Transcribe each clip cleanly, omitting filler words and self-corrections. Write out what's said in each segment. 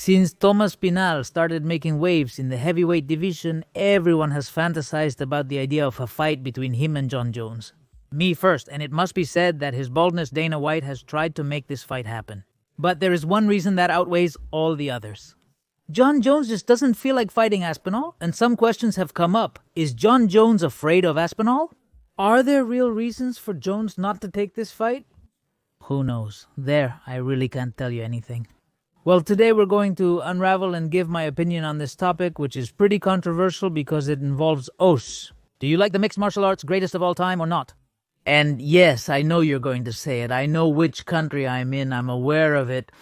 Since Thomas Aspinall started making waves in the heavyweight division, everyone has fantasized about the idea of a fight between him and Jon Jones. Me first, and it must be said that his baldness Dana White has tried to make this fight happen. But there is one reason that outweighs all the others. Jon Jones just doesn't feel like fighting Aspinall, and some questions have come up. Is Jon Jones afraid of Aspinall? Are there real reasons for Jones not to take this fight? Who knows? There, I really can't tell you anything. Well, today we're going to unravel and give my opinion on this topic, which is pretty controversial because it involves oaths. Do you like the mixed martial arts greatest of all time or not? And yes, I know you're going to say it. I know which country I'm in. I'm aware of it.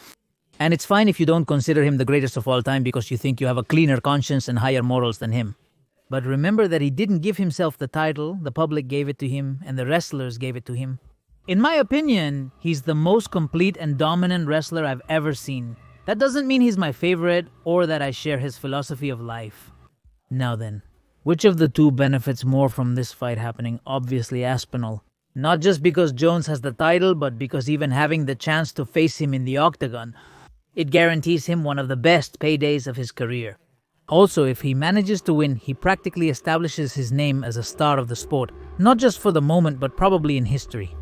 And it's fine if you don't consider him the greatest of all time because you think you have a cleaner conscience and higher morals than him. But remember that he didn't give himself the title, the public gave it to him, and the wrestlers gave it to him. In my opinion, he's the most complete and dominant wrestler I've ever seen. That doesn't mean he's my favorite or that I share his philosophy of life. Now then, which of the two benefits more from this fight happening? Obviously Aspinall. Not just because Jones has the title, but because even having the chance to face him in the octagon, it guarantees him one of the best paydays of his career. Also, if he manages to win, he practically establishes his name as a star of the sport, not just for the moment, but probably in history.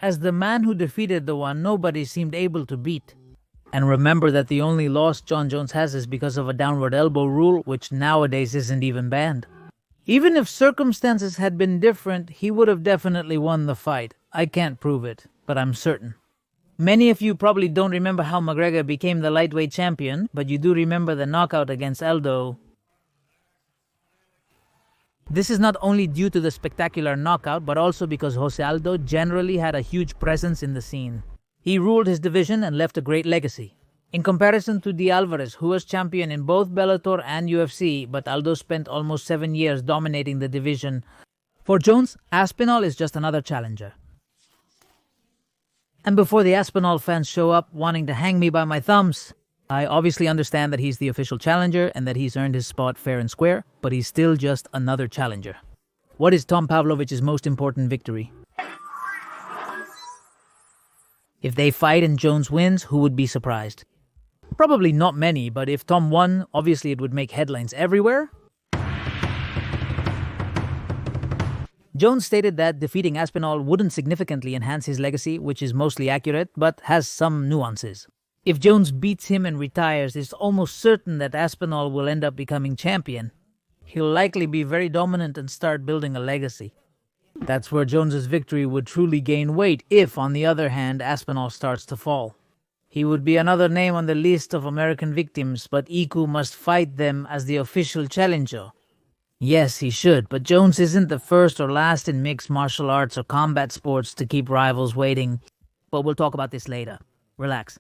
As the man who defeated the one nobody seemed able to beat. And remember that the only loss Jon Jones has is because of a downward elbow rule, which nowadays isn't even banned. Even if circumstances had been different, he would have definitely won the fight. I can't prove it, but I'm certain. Many of you probably don't remember how McGregor became the lightweight champion, but you do remember the knockout against Aldo. This is not only due to the spectacular knockout, but also because Jose Aldo generally had a huge presence in the scene. He ruled his division and left a great legacy. In comparison to D. Alvarez, who was champion in both Bellator and UFC, but Aldo spent almost 7 years dominating the division. For Jones, Aspinall is just another challenger. And before the Aspinall fans show up wanting to hang me by my thumbs, I obviously understand that he's the official challenger and that he's earned his spot fair and square, but he's still just another challenger. What is Tom Pavlovich's most important victory? If they fight and Jones wins, who would be surprised? Probably not many, but if Tom won, obviously it would make headlines everywhere. Jones stated that defeating Aspinall wouldn't significantly enhance his legacy, which is mostly accurate, but has some nuances. If Jones beats him and retires, it's almost certain that Aspinall will end up becoming champion. He'll likely be very dominant and start building a legacy. That's where Jones's victory would truly gain weight if, on the other hand, Aspinall starts to fall. He would be another name on the list of American victims, but Iku must fight them as the official challenger. Yes, he should, but Jones isn't the first or last in mixed martial arts or combat sports to keep rivals waiting. But we'll talk about this later. Relax.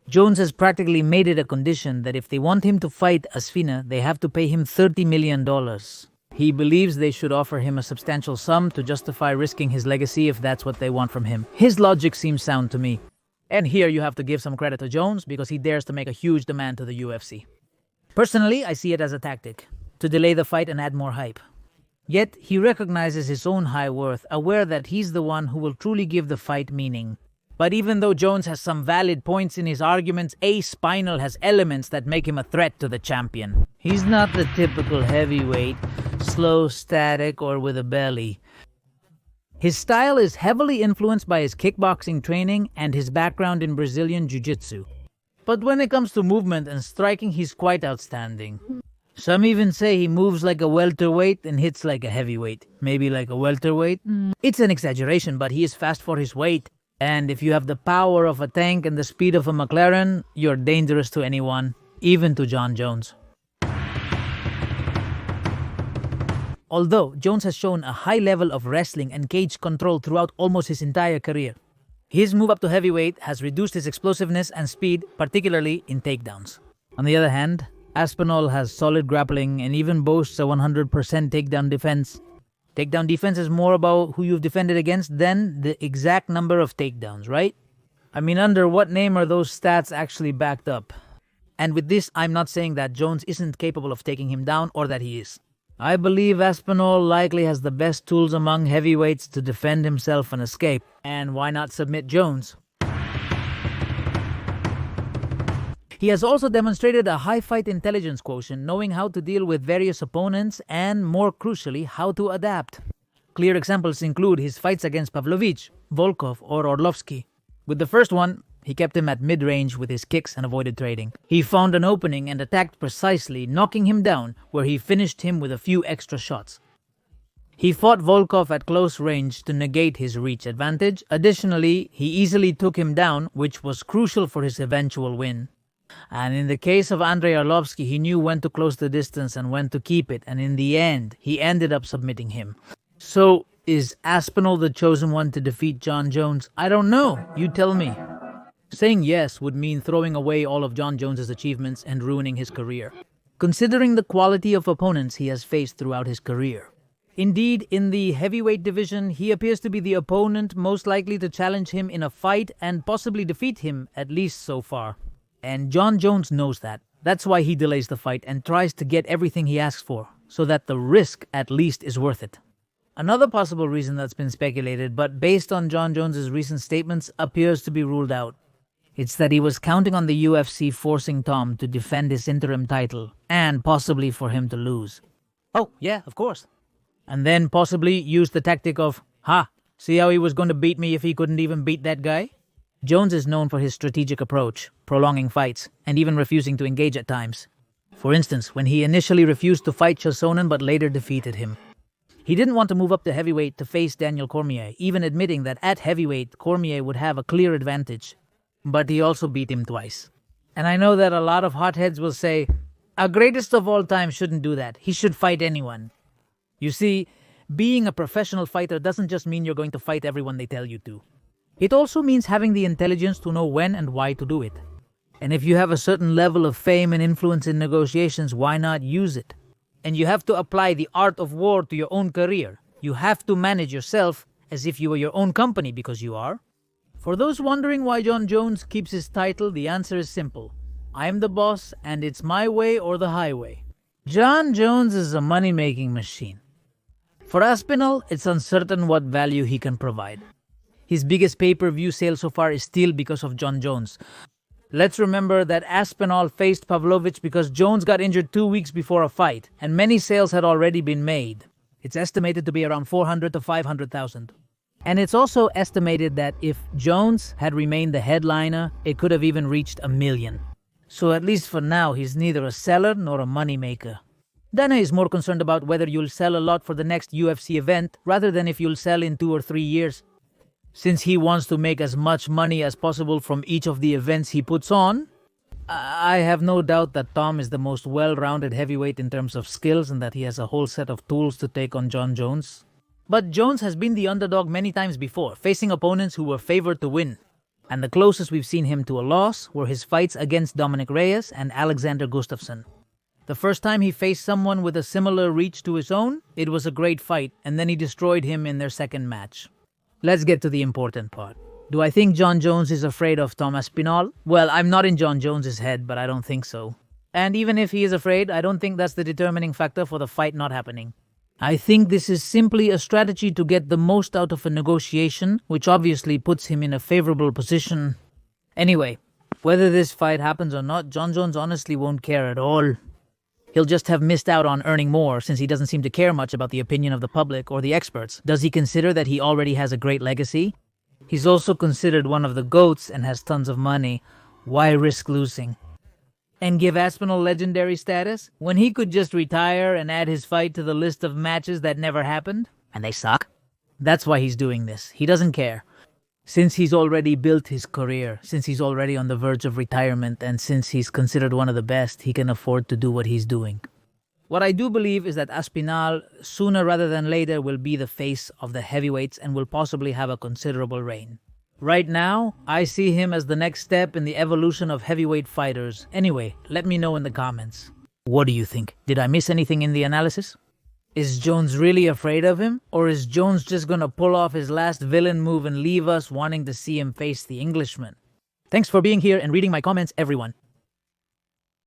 Jones has practically made it a condition that if they want him to fight Aspinall, they have to pay him $30 million. He believes they should offer him a substantial sum to justify risking his legacy if that's what they want from him. His logic seems sound to me. And here you have to give some credit to Jones because he dares to make a huge demand to the UFC. Personally, I see it as a tactic, to delay the fight and add more hype. Yet, he recognizes his own high worth, aware that he's the one who will truly give the fight meaning. But even though Jones has some valid points in his arguments, Aspinall has elements that make him a threat to the champion. He's not the typical heavyweight, slow, static, or with a belly. His style is heavily influenced by his kickboxing training and his background in Brazilian Jiu-Jitsu. But when it comes to movement and striking, he's quite outstanding. Some even say he moves like a welterweight and hits like a heavyweight. Maybe like a welterweight? It's an exaggeration, but he is fast for his weight. And if you have the power of a tank and the speed of a McLaren, you're dangerous to anyone, even to Jon Jones. Although Jones has shown a high level of wrestling and cage control throughout almost his entire career, his move up to heavyweight has reduced his explosiveness and speed, particularly in takedowns. On the other hand, Aspinall has solid grappling and even boasts a 100% takedown defense. Takedown defense is more about who you've defended against than the exact number of takedowns, right? I mean, under what name are those stats actually backed up? And with this, I'm not saying that Jones isn't capable of taking him down or that he is. I believe Aspinall likely has the best tools among heavyweights to defend himself and escape. And why not submit Jones? He has also demonstrated a high fight intelligence quotient, knowing how to deal with various opponents and, more crucially, how to adapt. Clear examples include his fights against Pavlovich, Volkov, or Orlovsky. With the first one, he kept him at mid-range with his kicks and avoided trading. He found an opening and attacked precisely, knocking him down, where he finished him with a few extra shots. He fought Volkov at close range to negate his reach advantage. Additionally, he easily took him down, which was crucial for his eventual win. And in the case of Andrei Arlovsky, he knew when to close the distance and when to keep it, and in the end, he ended up submitting him. So, is Aspinall the chosen one to defeat Jon Jones? I don't know. You tell me. Saying yes would mean throwing away all of Jon Jones's achievements and ruining his career, considering the quality of opponents he has faced throughout his career. Indeed, in the heavyweight division, he appears to be the opponent most likely to challenge him in a fight and possibly defeat him, at least so far. And Jon Jones knows that. That's why he delays the fight and tries to get everything he asks for, so that the risk at least is worth it. Another possible reason that's been speculated, but based on Jon Jones's recent statements, appears to be ruled out. It's that he was counting on the UFC forcing Tom to defend his interim title, and possibly for him to lose. Oh, yeah, of course. And then possibly use the tactic of, see how he was going to beat me if he couldn't even beat that guy? Jones is known for his strategic approach, prolonging fights, and even refusing to engage at times. For instance, when he initially refused to fight Chosonen but later defeated him. He didn't want to move up to heavyweight to face Daniel Cormier, even admitting that at heavyweight, Cormier would have a clear advantage. But he also beat him twice. And I know that a lot of hotheads will say, a greatest of all time shouldn't do that. He should fight anyone. You see, being a professional fighter doesn't just mean you're going to fight everyone they tell you to. It also means having the intelligence to know when and why to do it. And if you have a certain level of fame and influence in negotiations, why not use it? And you have to apply the art of war to your own career. You have to manage yourself as if you were your own company, because you are. For those wondering why Jon Jones keeps his title, the answer is simple. I'm the boss, and it's my way or the highway. Jon Jones is a money-making machine. For Aspinall, it's uncertain what value he can provide. His biggest pay-per-view sale so far is still because of Jon Jones. Let's remember that Aspinall faced Pavlovich because Jones got injured 2 weeks before a fight, and many sales had already been made. It's estimated to be around 400 to 500,000. And it's also estimated that if Jones had remained the headliner, it could have even reached 1 million. So at least for now, he's neither a seller nor a moneymaker. Dana is more concerned about whether you'll sell a lot for the next UFC event rather than if you'll sell in 2 or 3 years. Since he wants to make as much money as possible from each of the events he puts on, I have no doubt that Tom is the most well-rounded heavyweight in terms of skills and that he has a whole set of tools to take on Jon Jones. But Jones has been the underdog many times before, facing opponents who were favored to win. And the closest we've seen him to a loss were his fights against Dominic Reyes and Alexander Gustafsson. The first time he faced someone with a similar reach to his own, it was a great fight, and then he destroyed him in their second match. Let's get to the important part. Do I think Jon Jones is afraid of Tom Aspinall? Well, I'm not in Jon Jones's head, but I don't think so. And even if he is afraid, I don't think that's the determining factor for the fight not happening. I think this is simply a strategy to get the most out of a negotiation, which obviously puts him in a favorable position. Anyway, whether this fight happens or not, Jon Jones honestly won't care at all. He'll just have missed out on earning more since he doesn't seem to care much about the opinion of the public or the experts. Does he consider that he already has a great legacy? He's also considered one of the GOATs and has tons of money. Why risk losing? And give Aspinall legendary status when he could just retire and add his fight to the list of matches that never happened? And they suck? That's why he's doing this. He doesn't care. Since he's already built his career, since he's already on the verge of retirement, and since he's considered one of the best, he can afford to do what he's doing. What I do believe is that Aspinall, sooner rather than later, will be the face of the heavyweights and will possibly have a considerable reign. Right now, I see him as the next step in the evolution of heavyweight fighters. Anyway, let me know in the comments. What do you think? Did I miss anything in the analysis? Is Jones really afraid of him? Or is Jones just gonna pull off his last villain move and leave us wanting to see him face the Englishman? Thanks for being here and reading my comments, everyone.